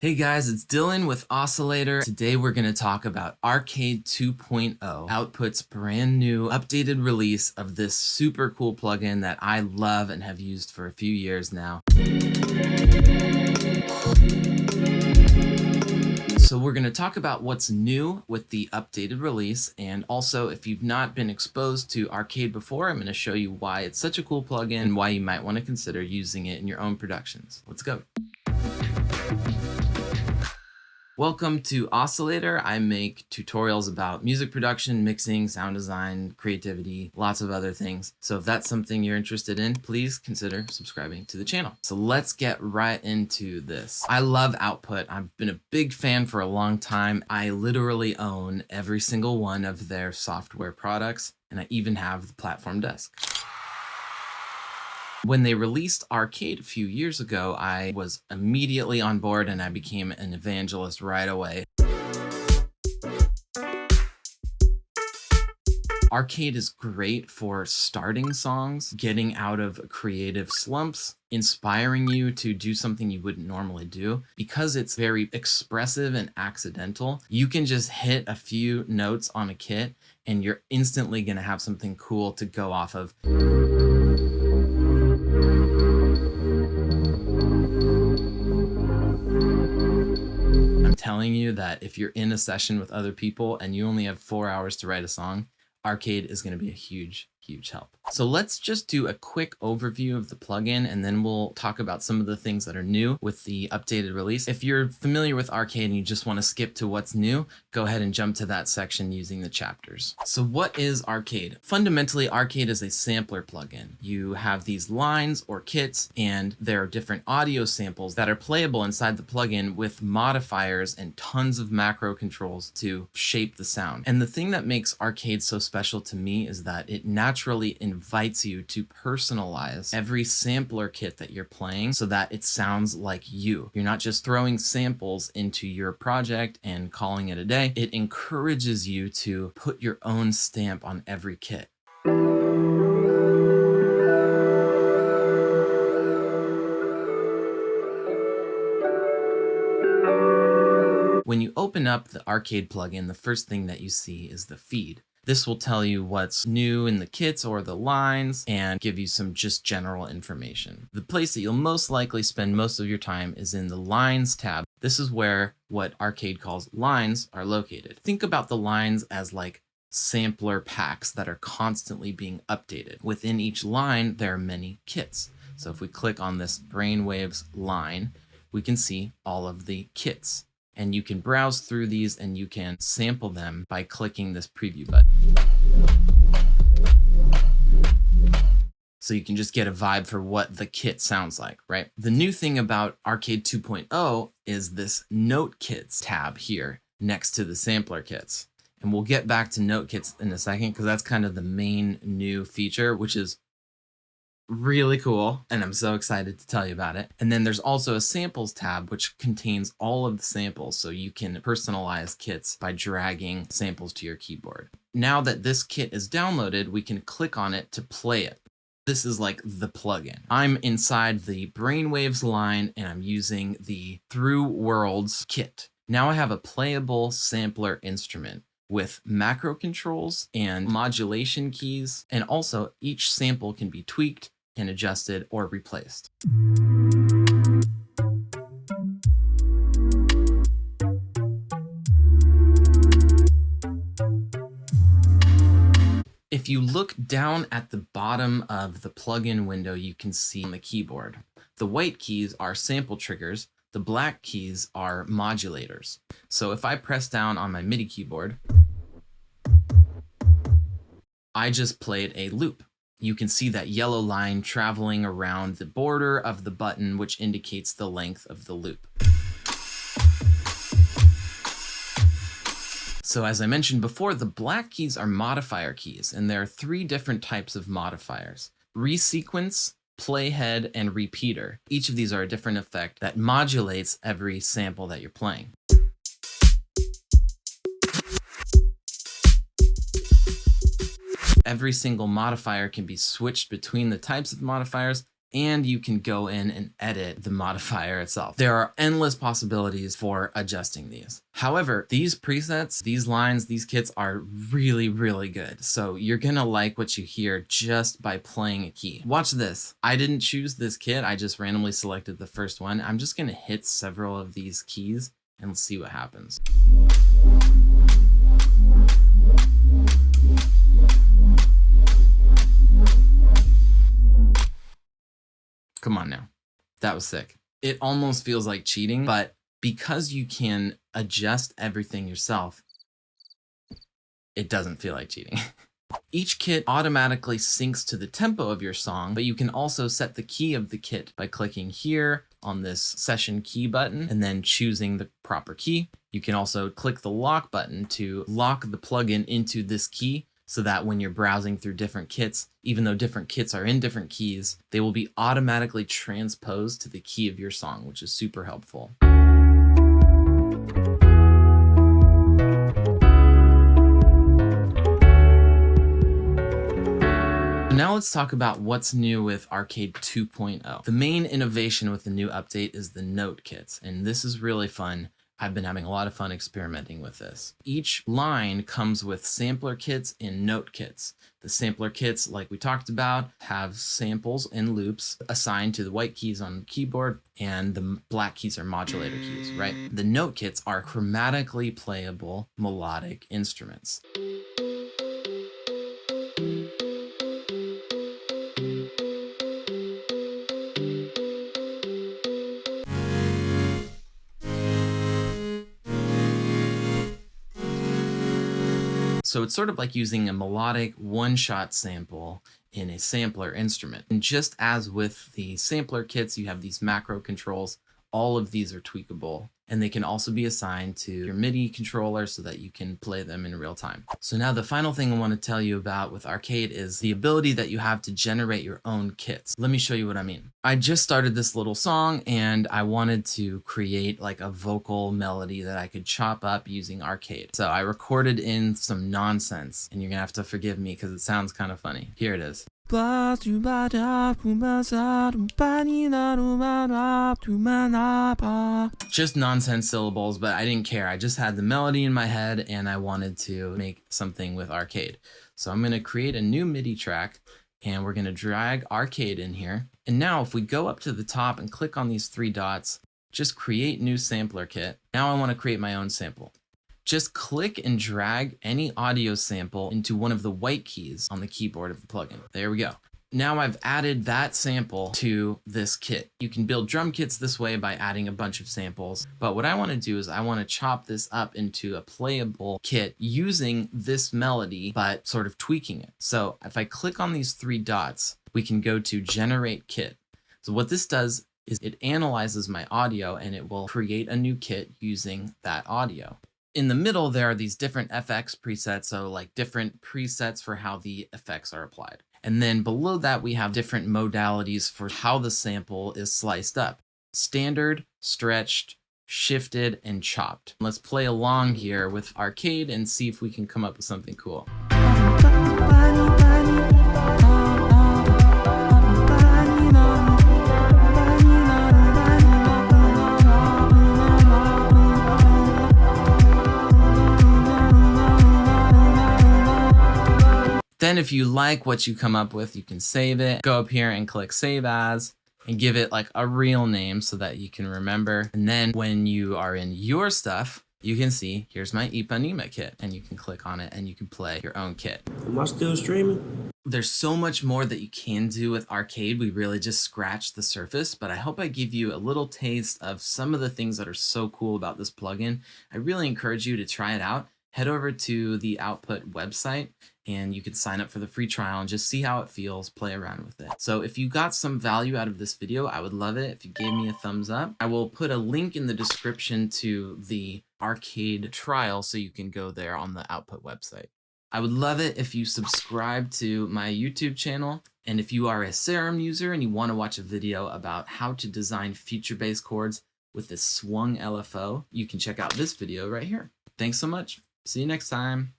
Hey guys, it's Dylan with Oscillator. Today we're going to talk about Arcade 2.0, Output's brand new updated release of this super cool plugin that I love and have used for a few years now. So we're going to talk about what's new with the updated release, and also if you've not been exposed to Arcade before, I'm going to show you why it's such a cool plugin and why you might want to consider using it in your own productions. Let's go. Welcome to Oscillator. I make tutorials about music production, mixing, sound design, creativity, lots of other things. So if that's something you're interested in, please consider subscribing to the channel. So let's get right into this. I love Output. I've been a big fan for a long time. I literally own every single one of their software products, and I even have the platform desk. When they released Arcade a few years ago, I was immediately on board and I became an evangelist right away. Arcade is great for starting songs, getting out of creative slumps, inspiring you to do something you wouldn't normally do. Because it's very expressive and accidental, you can just hit a few notes on a kit and you're instantly going to have something cool to go off of. Telling you that if you're in a session with other people and you only have 4 hours to write a song, Arcade is going to be a huge help. So let's just do a quick overview of the plugin and then we'll talk about some of the things that are new with the updated release. If you're familiar with Arcade and you just want to skip to what's new, go ahead and jump to that section using the chapters. So what is Arcade? Fundamentally, Arcade is a sampler plugin. You have these lines or kits and there are different audio samples that are playable inside the plugin with modifiers and tons of macro controls to shape the sound. And the thing that makes Arcade so special to me is that it naturally invites you to personalize every sampler kit that you're playing so that it sounds like you. You're not just throwing samples into your project and calling it a day. It encourages you to put your own stamp on every kit. When you open up the Arcade plugin, the first thing that you see is the feed. This will tell you what's new in the kits or the lines and give you some just general information. The place that you'll most likely spend most of your time is in the lines tab. This is where what Arcade calls lines are located. Think about the lines as like sampler packs that are constantly being updated. Within each line, there are many kits. So if we click on this Brainwaves line, we can see all of the kits. And you can browse through these and you can sample them by clicking this preview button. So you can just get a vibe for what the kit sounds like, right? The new thing about Arcade 2.0 is this Note Kits tab here next to the sampler kits. And we'll get back to Note Kits in a second because that's kind of the main new feature, which is really cool, and I'm so excited to tell you about it. And then there's also a samples tab which contains all of the samples, so you can personalize kits by dragging samples to your keyboard. Now that this kit is downloaded, we can click on it to play it. This is like the plugin. I'm inside the Brainwaves line and I'm using the Through Worlds kit. Now I have a playable sampler instrument with macro controls and modulation keys, and also each sample can be tweaked and adjusted or replaced. If you look down at the bottom of the plugin window, you can see on the keyboard. The white keys are sample triggers, the black keys are modulators. So if I press down on my MIDI keyboard, I just played a loop. You can see that yellow line traveling around the border of the button, which indicates the length of the loop. So as I mentioned before, the black keys are modifier keys, and there are 3 different types of modifiers: resequence, playhead, and repeater. Each of these are a different effect that modulates every sample that you're playing. Every single modifier can be switched between the types of modifiers and you can go in and edit the modifier itself. There are endless possibilities for adjusting these. However, these presets, these lines, these kits are really, really good. So you're gonna like what you hear just by playing a key. Watch this. I didn't choose this kit. I just randomly selected the first one. I'm just gonna hit several of these keys and see what happens. Come on now. That was sick. It almost feels like cheating, but because you can adjust everything yourself, it doesn't feel like cheating. Each kit automatically syncs to the tempo of your song, but you can also set the key of the kit by clicking here on this session key button and then choosing the proper key. You can also click the lock button to lock the plugin into this key, so that when you're browsing through different kits, even though different kits are in different keys, they will be automatically transposed to the key of your song, which is super helpful. Now let's talk about what's new with Arcade 2.0. The main innovation with the new update is the note kits, and this is really fun. I've been having a lot of fun experimenting with this. Each line comes with sampler kits and note kits. The sampler kits, like we talked about, have samples and loops assigned to the white keys on the keyboard, and the black keys are modulator keys, right? The note kits are chromatically playable melodic instruments. So it's sort of like using a melodic one-shot sample in a sampler instrument. And just as with the sampler kits, you have these macro controls. All of these are tweakable, and they can also be assigned to your MIDI controller so that you can play them in real time. So now the final thing I want to tell you about with Arcade is the ability that you have to generate your own kits. Let me show you what I mean. I just started this little song and I wanted to create like a vocal melody that I could chop up using Arcade. So I recorded in some nonsense, and you're gonna have to forgive me because it sounds kind of funny. Here it is. Just nonsense syllables, but I didn't care. I just had the melody in my head and I wanted to make something with Arcade. So I'm gonna create a new MIDI track and we're gonna drag Arcade in here. And now if we go up to the top and click on these three dots, just create new sampler kit. Now I wanna create my own sample. Just click and drag any audio sample into one of the white keys on the keyboard of the plugin. There we go. Now I've added that sample to this kit. You can build drum kits this way by adding a bunch of samples. But what I want to do is I want to chop this up into a playable kit using this melody, but sort of tweaking it. So if I click on these three dots, we can go to generate kit. So what this does is it analyzes my audio and it will create a new kit using that audio. In the middle, there are these different FX presets, so like different presets for how the effects are applied. And then below that, we have different modalities for how the sample is sliced up. Standard, stretched, shifted, and chopped. Let's play along here with Arcade and see if we can come up with something cool. Then if you like what you come up with, you can save it, go up here and click Save As, and give it like a real name so that you can remember. And then when you are in your stuff, you can see, here's my Ipanema kit, and you can click on it and you can play your own kit. Am I still streaming? There's so much more that you can do with Arcade. We really just scratched the surface, but I hope I give you a little taste of some of the things that are so cool about this plugin. I really encourage you to try it out. Head over to the Output website and you can sign up for the free trial and just see how it feels, play around with it. So if you got some value out of this video, I would love it if you gave me a thumbs up. I will put a link in the description to the Arcade trial so you can go there on the Output website. I would love it if you subscribe to my YouTube channel. And if you are a Serum user and you want to watch a video about how to design future bass chords with this swung LFO, you can check out this video right here. Thanks so much. See you next time.